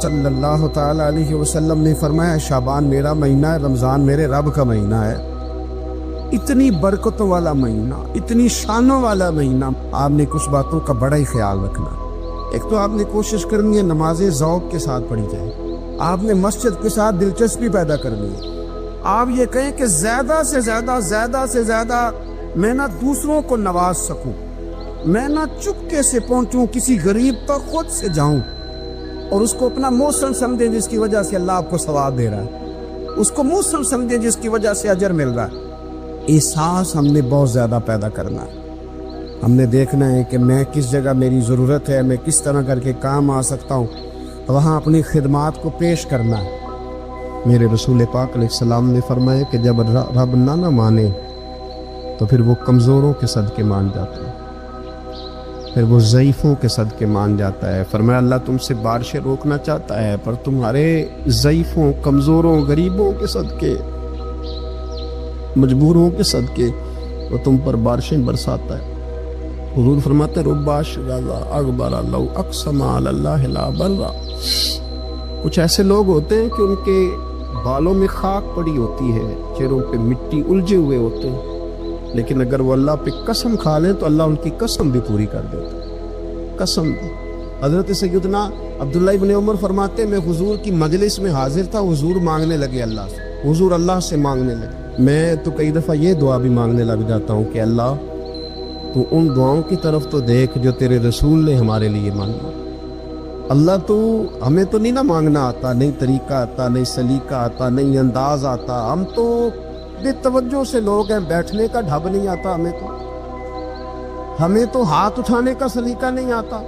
صلی اللہ تعالی علیہ وسلم نے فرمایا شعبان میرا مہینہ ہے، رمضان میرے رب کا مہینہ ہے۔ اتنی برکتوں والا مہینہ، اتنی شانوں والا مہینہ، آپ نے کچھ باتوں کا بڑا ہی خیال رکھنا۔ ایک تو آپ نے کوشش کرنی ہے نمازیں ذوق کے ساتھ پڑھی جائیں، آپ نے مسجد کے ساتھ دلچسپی پیدا کرنی ہے۔ آپ یہ کہیں کہ زیادہ سے زیادہ میں نہ دوسروں کو نواز سکوں، میں نہ چپکے سے پہنچوں کسی غریب تک، خود سے جاؤں اور اس کو اپنا محسن سمجھیں جس کی وجہ سے اللہ آپ کو ثواب دے رہا ہے، اس کو محسن سمجھیں جس کی وجہ سے اجر مل رہا ہے۔ احساس ہم نے بہت زیادہ پیدا کرنا ہے۔ ہم نے دیکھنا ہے کہ میں کس جگہ میری ضرورت ہے، میں کس طرح کر کے کام آ سکتا ہوں، وہاں اپنی خدمات کو پیش کرنا ہے۔ میرے رسول پاک علیہ السلام نے فرمایا کہ جب رب نہ مانے تو پھر وہ کمزوروں کے صدقے مان جاتا ہے، پھر وہ ضعیفوں کے صدقے مان جاتا ہے۔ فرمایا اللہ تم سے بارشیں روکنا چاہتا ہے، پر تمہارے ضعیفوں، کمزوروں، غریبوں کے صدقے، مجبوروں کے صدقے وہ تم پر بارشیں برساتا ہے۔ حضور فرماتے ہیں ربا شغالہ اغبر لو اقسم علی اللہ لا برا۔ کچھ ایسے لوگ ہوتے ہیں کہ ان کے بالوں میں خاک پڑی ہوتی ہے، چہروں پہ مٹی الجھے ہوئے ہوتے ہیں، لیکن اگر وہ اللہ پہ قسم کھا لیں تو اللہ ان کی قسم بھی پوری کر دیتا ہے، قسم بھی۔ حضرت سیدنا عبداللہ ابن عمر فرماتے ہیں میں حضور کی مجلس میں حاضر تھا، حضور مانگنے لگے اللہ سے، حضور اللہ سے مانگنے لگے۔ میں تو کئی دفعہ یہ دعا بھی مانگنے لگ جاتا ہوں کہ اللہ تو ان دعاؤں کی طرف تو دیکھ جو تیرے رسول نے ہمارے لیے مانگی۔ اللہ تو ہمیں تو نہیں نہ مانگنا آتا، نہیں طریقہ آتا، نہیں سلیقہ آتا، نہیں انداز آتا، ہم تو بے توجہ سے لوگ ہیں، بیٹھنے کا ڈھب نہیں آتا، ہمیں تو ہاتھ اٹھانے کا سلیقہ نہیں آتا،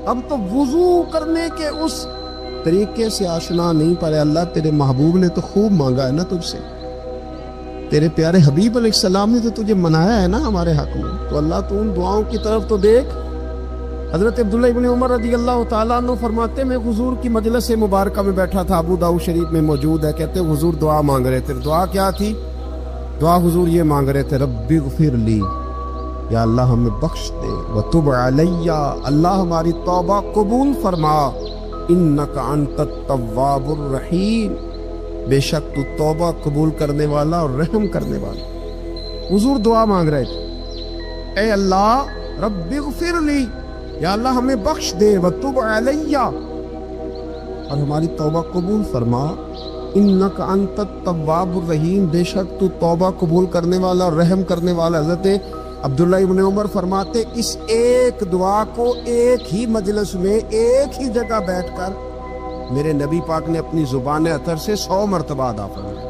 ہم تو وضو کرنے کے اس طریقے سے آشنا نہیں پائے۔ اللہ تیرے محبوب نے تو خوب مانگا ہے نا تجھ سے، تیرے پیارے حبیب علیہ السلام نے تو تجھے منایا ہے نا ہمارے حق میں، تو اللہ تو ان دعاؤں کی طرف تو دیکھ۔ حضرت عبداللہ ابن عمر رضی اللہ تعالیٰ عنہ فرماتے میں حضور کی مجلس مبارکہ میں بیٹھا تھا، ابو داؤد شریف میں موجود ہے، کہتے حضور دعا مانگ رہے تھے۔ دعا کیا تھی؟ دعا حضور یہ مانگ رہے تھے رب اغفر لی، یا اللہ ہمیں بخش دے، وتب علیہ، اللہ ہماری توبہ قبول فرما، انک انت التواب الرحیم، بے شک تو توبہ قبول کرنے والا اور رحم کرنے والا۔ حضور دعا مانگ رہے تھے اے اللہ رب اغفر لی، یا اللہ ہمیں بخش دے، وتب علیہ، اور ہماری توبہ قبول فرما، انک انت التواب الرحیم، بے شک تو توبہ قبول کرنے والا اور رحم کرنے والا۔ حضرت عبداللہ ابن عمر فرماتے اس ایک دعا کو ایک ہی مجلس میں ایک ہی جگہ بیٹھ کر میرے نبی پاک نے اپنی زبان اطہر سے 100 مرتبہ ادا فرمایا۔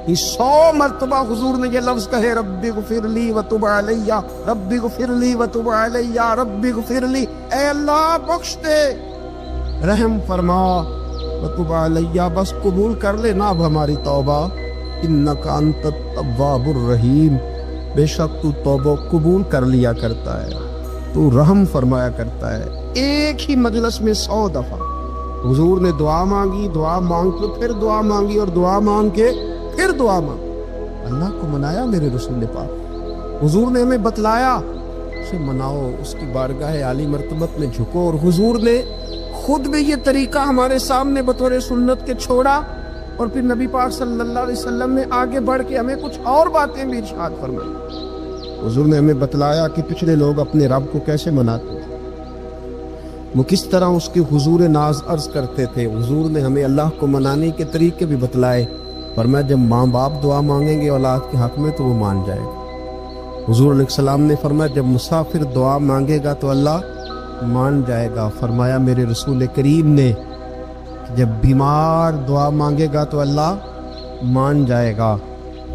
یہ 100 مرتبہ حضور نے یہ لفظ کہے رب اغفر لی وتب علیہ، رب اغفر لی وتب علیہ، رب اغفر لی، اے اللہ بخش دے، رحم فرما، وتب علیہ، بس قبول کر لے نا اب ہماری توبہ، انک انت التواب الرحیم، بے شک تو توبہ قبول کر لیا کرتا ہے، تو رحم فرمایا کرتا ہے۔ ایک ہی مجلس میں 100 دفعہ حضور نے دعا مانگی، دعا مانگ کے پھر دعا مانگی، اور دعا مانگ کے پھر دعا مانگی۔ اللہ کو منایا میرے رسول پاک، حضور نے ہمیں بتلایا اسے مناؤ، اس کی بارگاہ عالی مرتبت میں جھکو، اور حضور نے خود بھی یہ طریقہ ہمارے سامنے بطور سنت کے چھوڑا، اور پھر نبی پاک صلی اللہ علیہ وسلم نے آگے بڑھ کے ہمیں کچھ اور باتیں بھی ارشاد فرمائی۔ حضور نے ہمیں بتلایا کہ پچھلے لوگ اپنے رب کو کیسے مناتے تھے، وہ کس طرح اس کے حضور ناز عرض کرتے تھے۔ حضور نے ہمیں اللہ کو منانے کے طریقے بھی بتلائے، فرمایا جب ماں باپ دعا مانگیں گے اولاد کے حق میں تو وہ مان جائے گا۔ حضور علیہ السلام نے فرمایا جب مسافر دعا مانگے گا تو اللہ مان جائے گا۔ فرمایا میرے رسول کریم نے جب بیمار دعا مانگے گا تو اللہ مان جائے گا۔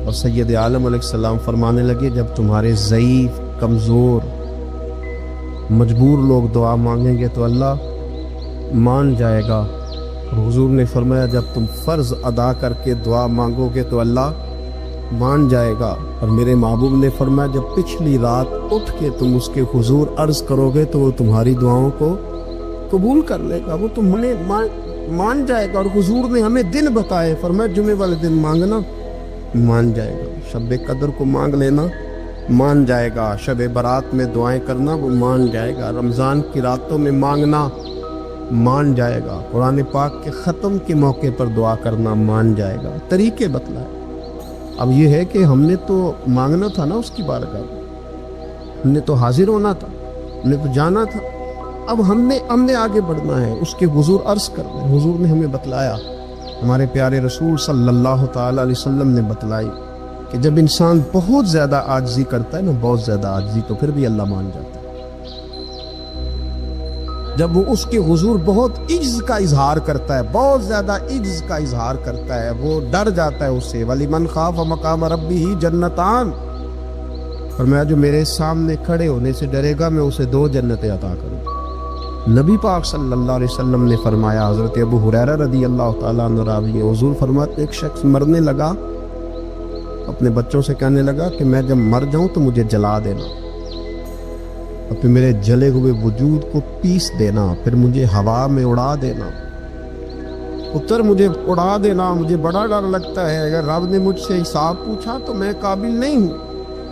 اور سید عالم علیہ السلام فرمانے لگے جب تمہارے ضعیف، کمزور، مجبور لوگ دعا مانگیں گے تو اللہ مان جائے گا۔ اور حضور نے فرمایا جب تم فرض ادا کر کے دعا مانگو گے تو اللہ مان جائے گا۔ اور میرے محبوب نے فرمایا جب پچھلی رات اٹھ کے تم اس کے حضور عرض کرو گے تو وہ تمہاری دعاؤں کو قبول کر لے گا، وہ تمہیں مان جائے گا۔ اور حضور نے ہمیں دن بتائے، فرمایا جمعے والے دن مانگنا مان جائے گا، شب قدر کو مانگ لینا مان جائے گا، شب برات میں دعائیں کرنا وہ مان جائے گا، رمضان کی راتوں میں مانگنا مان جائے گا، قرآن پاک کے ختم کے موقع پر دعا کرنا مان جائے گا، طریقے بتلائے۔ اب یہ ہے کہ ہم نے تو مانگنا تھا نا اس کی بارگاہ میں، ہم نے تو حاضر ہونا تھا، ہم نے تو جانا تھا۔ اب ہم نے آگے بڑھنا ہے، اس کے حضور عرض کرنا ہے۔ حضور نے ہمیں بتلایا، ہمارے پیارے رسول صلی اللہ تعالی علیہ وسلم نے بتلائی کہ جب انسان بہت زیادہ عاجزی کرتا ہے نا، بہت زیادہ عاجزی، تو پھر بھی اللہ مان جاتا ہے۔ جب وہ اس کے حضور بہت عجز کا اظہار کرتا ہے، بہت زیادہ عجز کا اظہار کرتا ہے، وہ ڈر جاتا ہے اس سے۔ وَلِمَنْ خَافَ مَقَامَ رَبِّهِ جَنَّتَانِ، فرمایا جو میرے سامنے کھڑے ہونے سے ڈرے گا میں اسے 2 جنتیں عطا کروں۔ نبی پاک صلی اللہ علیہ وسلم نے فرمایا، حضرت ابو ہریرہ رضی اللہ تعالیٰ عنہ راوی، حضور فرماتے ایک شخص مرنے لگا، اپنے بچوں سے کہنے لگا کہ میں جب مر جاؤں تو مجھے جلا دینا، اور پھر میرے جلے ہوئے وجود کو پیس دینا، پھر مجھے ہوا میں اڑا دینا، پتر مجھے اڑا دینا، مجھے بڑا ڈر لگتا ہے، اگر رب نے مجھ سے حساب پوچھا تو میں قابل نہیں ہوں،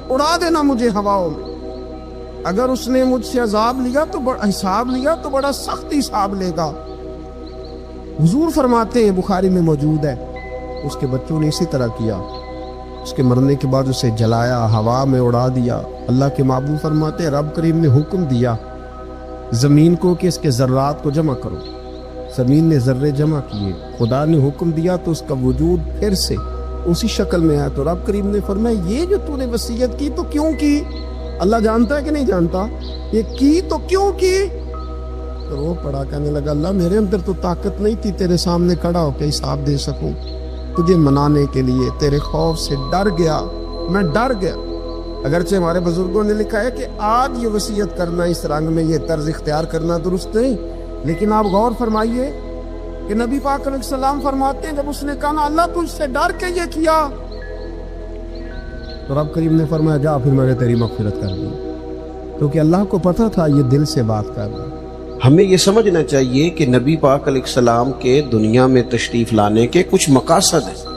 اڑا دینا مجھے ہواؤں میں، اگر اس نے مجھ سے عذاب لیا تو حساب لیا تو بڑا سخت حساب لے گا۔ حضور فرماتے ہیں، بخاری میں موجود ہے، اس کے بچوں نے اسی طرح کیا، اس کے مرنے کے بعد اسے جلایا، ہوا میں اڑا دیا۔ اللہ کے محبوب فرماتے ہیں رب کریم نے حکم دیا زمین کو کہ اس کے ذرات کو جمع کرو، زمین نے ذرے جمع کیے، خدا نے حکم دیا تو اس کا وجود پھر سے اسی شکل میں آیا۔ تو رب کریم نے فرمایا یہ جو تو نے وصیت کی تو کیوں کی؟ اللہ جانتا ہے کہ نہیں جانتا؟ یہ کی تو کیوں کی؟ تو وہ پڑا کہنے لگا اللہ میرے اندر تو طاقت نہیں تھی تیرے سامنے کھڑا ہو کے حساب دے سکوں، تجھے منانے کے لیے تیرے خوف سے ڈر گیا، میں ڈر گیا۔ اگرچہ ہمارے بزرگوں نے لکھا ہے کہ آج یہ وصیت کرنا، اس رنگ میں یہ طرز اختیار کرنا درست نہیں، لیکن آپ غور فرمائیے کہ نبی پاک علیہ السلام فرماتے ہیں جب اس نے کہا اللہ تجھ سے ڈر کے یہ کیا، تو رب کریم نے فرمایا جا پھر میں نے تیری مغفرت کر دی، کیونکہ اللہ کو پتا تھا یہ دل سے بات کر رہا ہے۔ ہمیں یہ سمجھنا چاہیے کہ نبی پاک علیہ السلام کے دنیا میں تشریف لانے کے کچھ مقاصد ہیں۔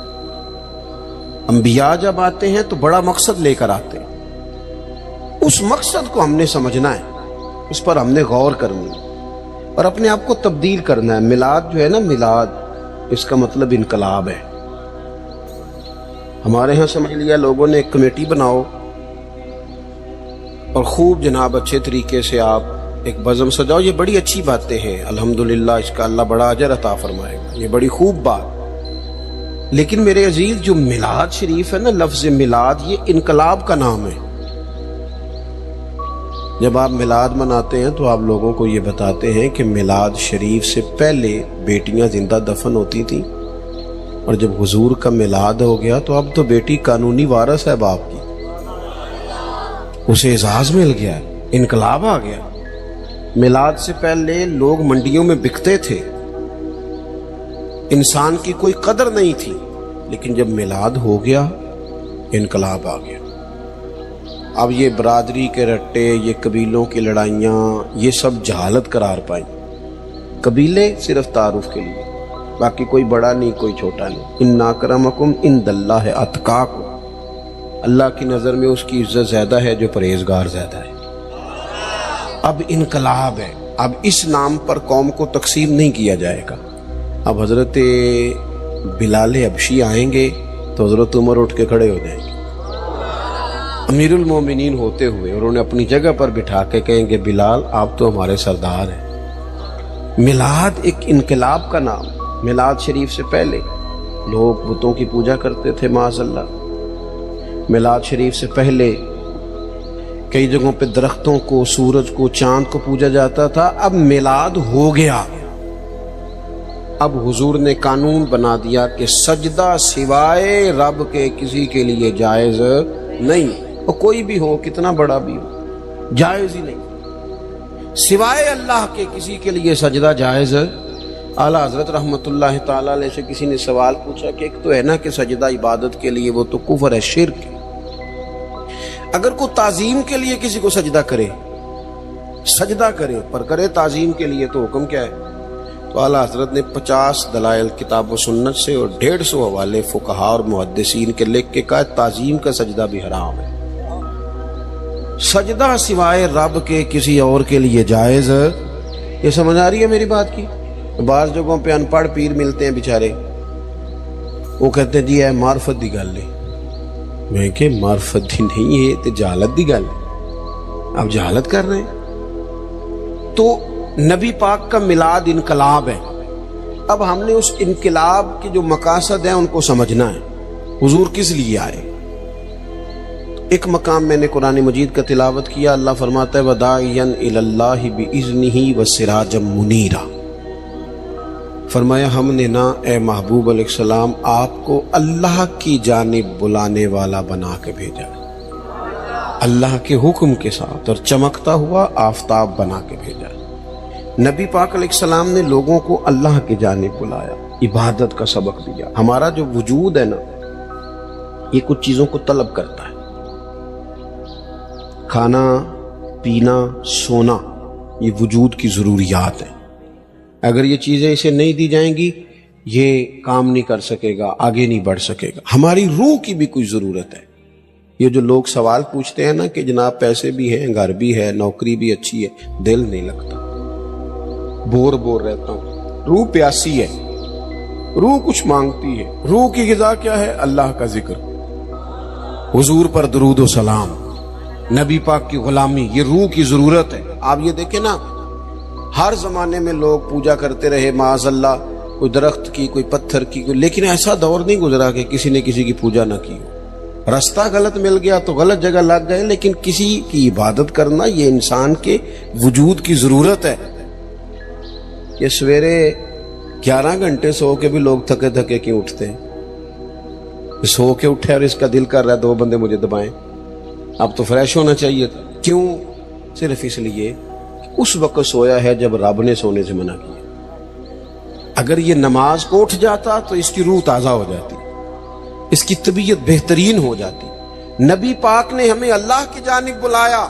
انبیاء جب آتے ہیں تو بڑا مقصد لے کر آتے ہیں، اس مقصد کو ہم نے سمجھنا ہے، اس پر ہم نے غور کرنی ہے اور اپنے آپ کو تبدیل کرنا ہے۔ میلاد جو ہے نا، میلاد اس کا مطلب انقلاب ہے۔ ہمارے ہاں سمجھ لیا لوگوں نے ایک کمیٹی بناؤ اور خوب جناب اچھے طریقے سے آپ ایک بزم سجاؤ، یہ بڑی اچھی باتیں ہیں، الحمدللہ اس کا اللہ بڑا اجر عطا فرمائے گا، یہ بڑی خوب بات۔ لیکن میرے عزیز جو میلاد شریف ہے نا، لفظ میلاد یہ انقلاب کا نام ہے۔ جب آپ میلاد مناتے ہیں تو آپ لوگوں کو یہ بتاتے ہیں کہ میلاد شریف سے پہلے بیٹیاں زندہ دفن ہوتی تھیں، اور جب حضور کا میلاد ہو گیا تو اب تو بیٹی قانونی وارث ہے باپ کی، اسے اعزاز مل گیا، انقلاب آ گیا۔ میلاد سے پہلے لوگ منڈیوں میں بکتے تھے، انسان کی کوئی قدر نہیں تھی، لیکن جب میلاد ہو گیا انقلاب آ گیا۔ اب یہ برادری کے رٹے، یہ قبیلوں کی لڑائیاں، یہ سب جہالت قرار پائیں۔ قبیلے صرف تعارف کے لیے، باقی کوئی بڑا نہیں کوئی چھوٹا نہیں۔ ان اکرمکم عند اللہ اتقاکم، اللہ کی نظر میں اس کی عزت زیادہ ہے جو پرہیزگار زیادہ ہے۔ اب انقلاب ہے، اب اس نام پر قوم کو تقسیم نہیں کیا جائے گا۔ اب حضرت بلال حبشی آئیں گے تو حضرت عمر اٹھ کے کھڑے ہو جائیں گے امیر المومنین ہوتے ہوئے، اور انہیں اپنی جگہ پر بٹھا کے کہیں گے بلال آپ تو ہمارے سردار ہیں۔ میلاد ایک انقلاب کا نام۔ میلاد شریف سے پہلے لوگ بتوں کی پوجا کرتے تھے معاذ اللہ۔ میلاد شریف سے پہلے کئی جگہوں پہ درختوں کو، سورج کو، چاند کو پوجا جاتا تھا۔ اب میلاد ہو گیا، اب حضور نے قانون بنا دیا کہ سجدہ سوائے رب کے کسی کے لیے جائز نہیں، اور کوئی بھی ہو، کتنا بڑا بھی ہو، جائز ہی نہیں۔ سوائے اللہ کے کسی کے لیے سجدہ جائز۔ اعلیٰ حضرت رحمت اللہ تعالیٰ علیہ سے کسی نے سوال پوچھا کہ ایک تو ہے نا کہ سجدہ عبادت کے لیے، وہ تو کفر ہے، شرک ہے۔ اگر کوئی تعظیم کے لیے کسی کو سجدہ کرے، سجدہ کرے پر کرے تعظیم کے لیے، تو حکم کیا ہے؟ تو اعلیٰ حضرت نے 50 دلائل کتاب و سنت سے اور 150 حوالے فقہاء اور محدثین کے لکھ کے کہا تعظیم کا سجدہ بھی حرام ہے۔ سجدہ سوائے رب کے کسی اور کے لیے جائز یہ سمجھ آ رہی ہے میری بات کی؟ بعض جگہوں پہ ان پڑھ پیر ملتے ہیں بیچارے، وہ کہتے ہیں جی اے معرفت دی گل ہے. میں کہ معرفت دی نہیں، یہ تے جہالت دی گل ہے، آپ جہالت کر رہے ہیں. تو نبی پاک کا میلاد انقلاب ہے. اب ہم نے اس انقلاب کے جو مقاصد ہیں ان کو سمجھنا ہے. حضور کس لیے آئے؟ ایک مقام میں نے قرآن مجید کا تلاوت کیا، اللہ فرماتا ہے وَدَاعِيًا إِلَى اللَّهِ بِإِذْنِهِ وَسِرَاجًا مُنِيرًا. فرمایا ہم نے نا اے محبوب علیہ السلام آپ کو اللہ کی جانب بلانے والا بنا کے بھیجا، اللہ کے حکم کے ساتھ، اور چمکتا ہوا آفتاب بنا کے بھیجا. نبی پاک علیہ السلام نے لوگوں کو اللہ کی جانب بلایا، عبادت کا سبق دیا. ہمارا جو وجود ہے نا یہ کچھ چیزوں کو طلب کرتا ہے، کھانا پینا سونا، یہ وجود کی ضروریات ہیں. اگر یہ چیزیں اسے نہیں دی جائیں گی یہ کام نہیں کر سکے گا، آگے نہیں بڑھ سکے گا. ہماری روح کی بھی کوئی ضرورت ہے. یہ جو لوگ سوال پوچھتے ہیں نا کہ جناب پیسے بھی ہیں، گھر بھی ہے، نوکری بھی اچھی ہے، دل نہیں لگتا، بور رہتا ہوں. روح پیاسی ہے، روح کچھ مانگتی ہے. روح کی غذا کیا ہے؟ اللہ کا ذکر، حضور پر درود و سلام، نبی پاک کی غلامی، یہ روح کی ضرورت ہے. آپ یہ دیکھیں نا ہر زمانے میں لوگ پوجا کرتے رہے معاذ اللہ، کوئی درخت کی، کوئی پتھر کی، لیکن ایسا دور نہیں گزرا کہ کسی نے کسی کی پوجا نہ کی ہو. رستہ غلط مل گیا تو غلط جگہ لگ گئے، لیکن کسی کی عبادت کرنا یہ انسان کے وجود کی ضرورت ہے. یہ سویرے 11 گھنٹے سو کے بھی لوگ تھکے تھکے کیوں اٹھتے ہیں؟ سو کے اٹھے اور اس کا دل کر رہا ہے 2 بندے مجھے دبائیں، اب تو فریش ہونا چاہیے تھا. کیوں؟ صرف اس لیے اس وقت سویا ہے جب رب نے سونے سے منع کیا. اگر یہ نماز کو اٹھ جاتا تو اس کی روح تازہ ہو جاتی، اس کی طبیعت بہترین ہو جاتی. نبی پاک نے ہمیں اللہ کی جانب بلایا.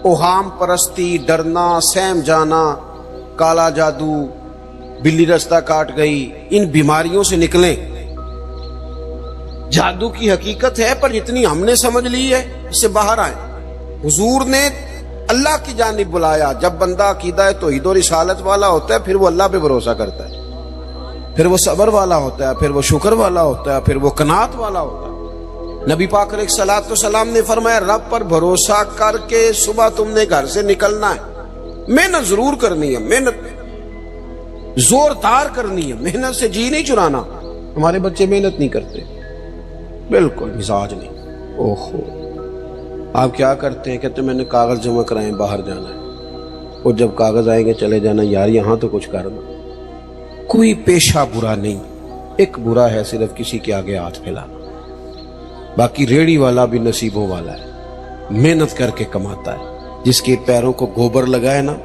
اوہام پرستی، ڈرنا، سہم جانا، کالا جادو، بلی رستہ کاٹ گئی، ان بیماریوں سے نکلیں. جادو کی حقیقت ہے پر جتنی ہم نے سمجھ لی ہے اس سے باہر آئیں. حضور نے اللہ کی جانب بلایا. جب بندہ عقیدہ توحید و رسالت والا ہوتا ہے پھر وہ اللہ پہ بھروسہ کرتا ہے، پھر وہ صبر والا ہوتا ہے، پھر وہ شکر والا ہوتا ہے، پھر وہ قناعت والا ہوتا ہے. نبی پاک علیہ الصلوۃ والسلام نے فرمایا رب پر بھروسہ کر کے صبح تم نے گھر سے نکلنا ہے. محنت ضرور کرنی ہے، محنت زوردار کرنی ہے، محنت سے جی نہیں چرانا. ہمارے بچے محنت نہیں کرتے، بالکل مزاج نہیں. اوہو آپ کیا کرتے ہیں؟ کہتے ہیں میں نے کاغذ جمع کرائے، باہر جانا ہے. اور جب کاغذ آئیں گے چلے جانا. یار یہاں تو کچھ کرنا. کوئی پیشہ برا نہیں، ایک برا ہے صرف کسی کے آگے ہاتھ پھیلانا. باقی ریڑھی والا بھی نصیبوں والا ہے، محنت کر کے کماتا ہے. جس کے پیروں کو گوبر لگائے نا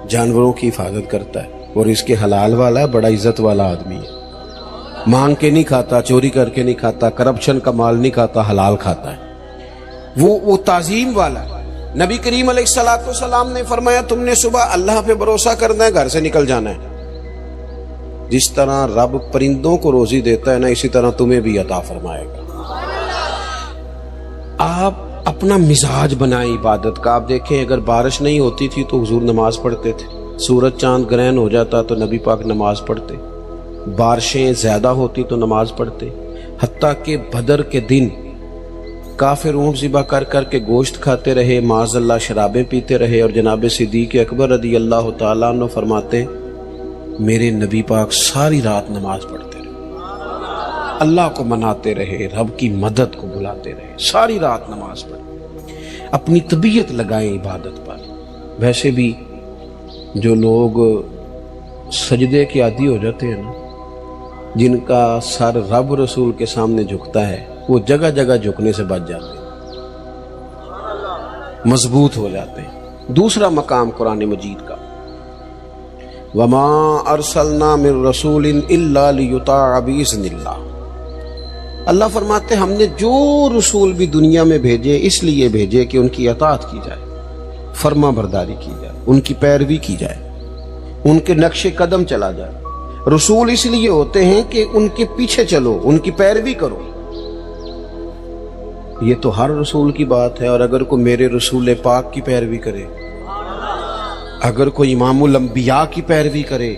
جانوروں کی حفاظت کرتا ہے، اور اس کے حلال والا ہے، بڑا عزت والا آدمی ہے. مانگ کے نہیں کھاتا، چوری کر کے نہیں کھاتا، کرپشن کا مال نہیں کھاتا، حلال کھاتا ہے. وہ تعظیم والا ہے. نبی کریم علیہ الصلوۃ والسلام نے فرمایا تم نے صبح اللہ پہ بھروسہ کرنا ہے، گھر سے نکل جانا ہے. جس طرح رب پرندوں کو روزی دیتا ہے نا اسی طرح تمہیں بھی عطا فرمائے گا. آپ اپنا مزاج بنائیں عبادت کا. آپ دیکھیں اگر بارش نہیں ہوتی تھی تو حضور نماز پڑھتے تھے. سورج چاند گرہن ہو جاتا تو نبی پاک نماز پڑھتے. بارشیں زیادہ ہوتی تو نماز پڑھتے. حتیٰ کہ بدر کے دن کافر اونٹ ذبح کر کر کے گوشت کھاتے رہے، معاذ اللہ شرابیں پیتے رہے. اور جناب صدیق اکبر رضی اللہ تعالیٰ عنہ فرماتے میرے نبی پاک ساری رات نماز پڑھتے رہے، اللہ کو مناتے رہے، رب کی مدد کو بلاتے رہے، ساری رات نماز پڑھے. اپنی طبیعت لگائیں عبادت پر. ویسے بھی جو لوگ سجدے کے عادی ہو جاتے ہیں نا، جن کا سر رب رسول کے سامنے جھکتا ہے، وہ جگہ جگہ جھکنے سے بچ جاتے ہیں، مضبوط ہو جاتے ہیں. دوسرا مقام قرآن مجید کا وما ارسلنا من رسول الا لیطاع باذن اللہ. اللہ فرماتے ہم نے جو رسول بھی دنیا میں بھیجے اس لیے بھیجے کہ ان کی اطاعت کی جائے، فرما برداری کی جائے، ان کی پیروی کی جائے، ان کے نقش قدم چلا جائے. رسول اس لیے ہوتے ہیں کہ ان کے پیچھے چلو، ان کی پیروی کرو. یہ تو ہر رسول کی بات ہے. اور اگر کوئی میرے رسول پاک کی پیروی کرے، اگر کوئی امام الانبیاء کی پیروی کرے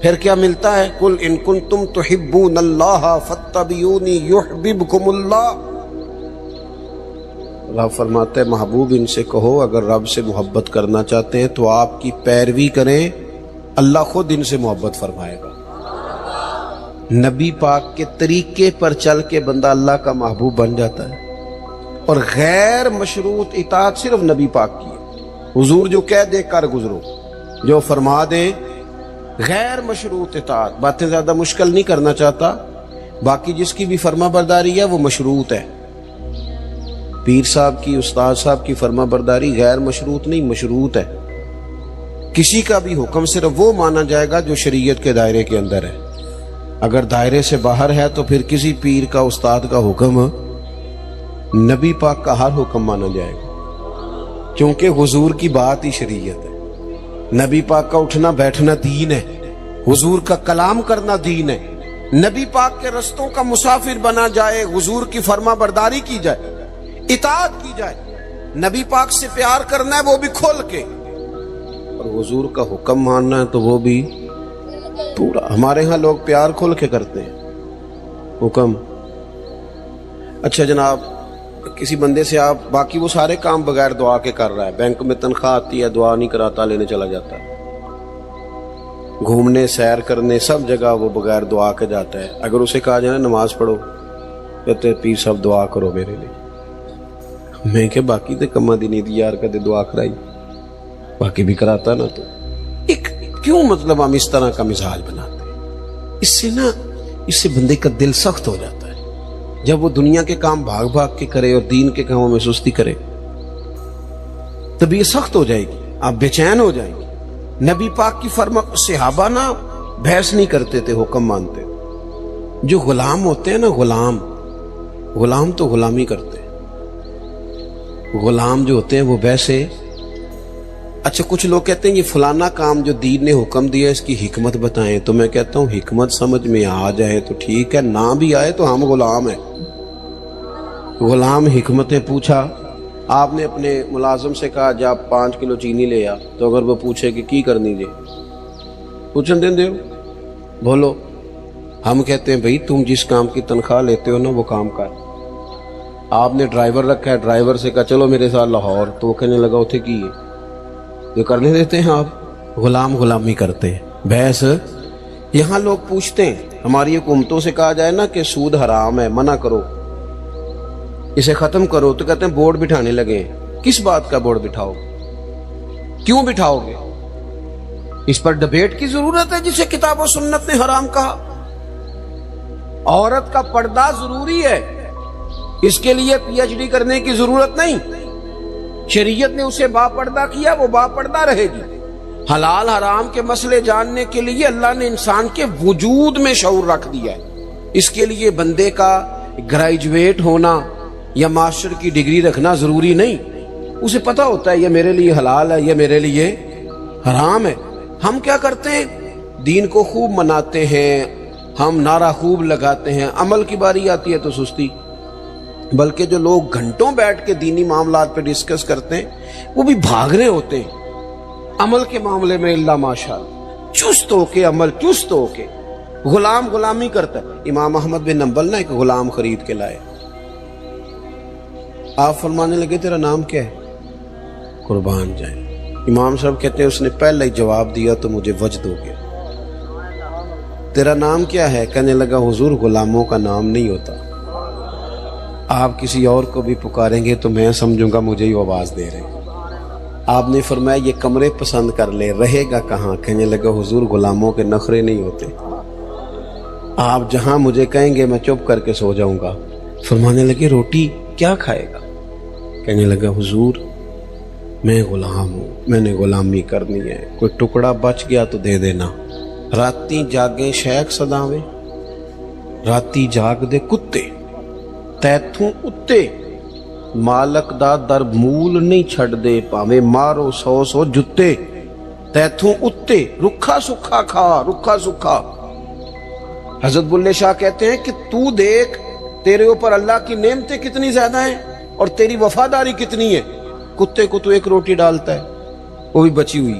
پھر کیا ملتا ہے؟ قل ان کنتم تحبون اللہ فاتبعونی یحببکم اللہ۔ رب فرماتا ہے محبوب ان سے کہو اگر رب سے محبت کرنا چاہتے ہیں تو آپ کی پیروی کریں، اللہ خود ان سے محبت فرمائے گا۔ نبی پاک کے طریقے پر چل کے بندہ اللہ کا محبوب بن جاتا ہے، اور غیر مشروط اطاعت صرف نبی پاک کی ہے۔ حضور جو کہہ دے کر گزرو، جو فرما دیں، غیر مشروط اطاعت۔ باتیں زیادہ مشکل نہیں کرنا چاہتا، باقی جس کی بھی فرما برداری ہے وہ مشروط ہے۔ پیر صاحب کی، استاد صاحب کی فرما برداری غیر مشروط نہیں، مشروط ہے۔ کسی کا بھی حکم صرف وہ مانا جائے گا جو شریعت کے دائرے کے اندر ہے، اگر دائرے سے باہر ہے تو پھر کسی پیر کا، استاد کا حکم، نبی پاک کا ہر حکم مانا جائے گا، کیونکہ حضور کی بات ہی شریعت ہے۔ نبی پاک کا اٹھنا بیٹھنا دین ہے، حضور کا کلام کرنا دین ہے۔ نبی پاک کے رستوں کا مسافر بنا جائے، حضور کی فرما برداری کی جائے، اطاعت کی جائے، نبی پاک سے پیار کرنا ہے وہ بھی کھول کے، اور حضور کا حکم ماننا ہے تو وہ بھی پورا۔ ہمارے ہاں لوگ پیار کھول کے کرتے ہیں، حکم۔ اچھا جناب، کسی بندے سے آپ باقی وہ سارے کام بغیر دعا کے کر رہا ہے، بینک میں تنخواہ آتی ہے، دعا نہیں کراتا، لینے چلا جاتا ہے، گھومنے سیر کرنے سب جگہ وہ بغیر دعا کے جاتا ہے۔ اگر اسے کہا جائے نماز پڑھو، کہتے پیر صاحب دعا کرو میرے لیے۔ میں کہ باقی تے کما دی نہیں دی یار، کدے دعا کرائی، باقی بھی کراتا نا۔ تو ایک کیوں مطلب ہم اس طرح کا مزاج بناتے ہیں؟ اس سے بندے کا دل سخت ہو جاتا ہے۔ جب وہ دنیا کے کام بھاگ بھاگ کے کرے اور دین کے کاموں میں سستی کرے، طبیعت سخت ہو جائے گی، آپ بے چین ہو جائیں گے۔ نبی پاک کی فرما، صحابہ نا بحث نہیں کرتے تھے، حکم مانتے۔ جو غلام ہوتے ہیں نا، غلام تو غلامی کرتے ہیں۔ غلام جو ہوتے ہیں وہ ویسے، اچھا کچھ لوگ کہتے ہیں یہ فلانا کام جو دین نے حکم دیا اس کی حکمت بتائیں، تو میں کہتا ہوں حکمت سمجھ میں آ جائے تو ٹھیک ہے، نہ بھی آئے تو ہم غلام ہیں۔ غلام حکمتیں پوچھا، آپ نے اپنے ملازم سے کہا جا 5 کلو چینی لے آ، تو اگر وہ پوچھے کہ کی کرنی جے، پوچھن دیں دیو بولو، ہم کہتے ہیں بھئی تم جس کام کی تنخواہ لیتے ہو نا وہ کام کر۔ آپ نے ڈرائیور رکھا ہے، ڈرائیور سے کہا چلو میرے ساتھ لاہور، تو وہ کہنے لگا اتھے کی ہے، جو کرنے دیتے ہیں آپ، غلامی کرتے ہیں، بحث۔ یہاں لوگ پوچھتے ہیں، ہماری حکومتوں سے کہا جائے نا کہ سود حرام ہے، منع کرو، اسے ختم کرو، تو کہتے ہیں بورڈ بٹھانے لگے۔ کس بات کا بورڈ بٹھاؤ؟ کیوں بٹھاؤ گے؟ اس پر ڈبیٹ کی ضرورت ہے جسے کتاب و سنت نے حرام کہا۔ عورت کا پردہ ضروری ہے، اس کے لیے پی ایچ ڈی کرنے کی ضرورت نہیں۔ شریعت نے اسے با پردہ کیا، وہ با پردہ رہے گی۔ حلال حرام کے مسئلے جاننے کے لیے اللہ نے انسان کے وجود میں شعور رکھ دیا ہے۔ اس کے لیے بندے کا گریجویٹ ہونا یا ماسٹر کی ڈگری رکھنا ضروری نہیں، اسے پتا ہوتا ہے یہ میرے لیے حلال ہے، یہ میرے لیے حرام ہے۔ ہم کیا کرتے ہیں؟ دین کو خوب مناتے ہیں، ہم نعرہ خوب لگاتے ہیں، عمل کی باری آتی ہے تو سستی۔ بلکہ جو لوگ گھنٹوں بیٹھ کے دینی معاملات پہ ڈسکس کرتے ہیں وہ بھی بھاگ رہے ہوتے ہیں عمل کے معاملے میں، اللہ ماشاءاللہ چست ہو کے، عمل چست ہو کے۔ غلامی کرتا ہے۔ امام احمد بن حنبل نے ایک غلام خرید کے لائے، آپ فرمانے لگے تیرا نام کیا ہے؟ قربان جائیں۔ امام صاحب کہتے ہیں اس نے پہلے ہی جواب دیا تو مجھے وجد ہو گیا۔ تیرا نام کیا ہے؟ کہنے لگا حضور غلاموں کا نام نہیں ہوتا، آپ کسی اور کو بھی پکاریں گے تو میں سمجھوں گا مجھے ہی آواز دے رہے ہیں۔ آپ نے فرمایا یہ کمرے پسند کر لے، رہے گا کہاں؟ کہنے لگا حضور غلاموں کے نخرے نہیں ہوتے، آپ جہاں مجھے کہیں گے میں چپ کر کے سو جاؤں گا۔ فرمانے لگے روٹی کیا کھائے گا؟ کہنے لگا حضور میں غلام ہوں، میں نے غلامی کرنی ہے، کوئی ٹکڑا بچ گیا تو دے دینا۔ راتی جاگے شیخ صداویں، راتی جاگ دے کتے، تیتھوں اتے مالک دا در مول نہیں چھڑ دے، پاویں مارو 100 جتے، تیتھوں اتے رکھا سکھا کھا، رکھا سکھا۔ حضرت بلے شاہ کہتے ہیں کہ تو دیکھ تیرے اوپر اللہ کی نعمتیں کتنی زیادہ ہیں اور تیری وفاداری کتنی ہے۔ کتے کو تو ایک روٹی ڈالتا ہے، وہ بھی بچی ہوئی،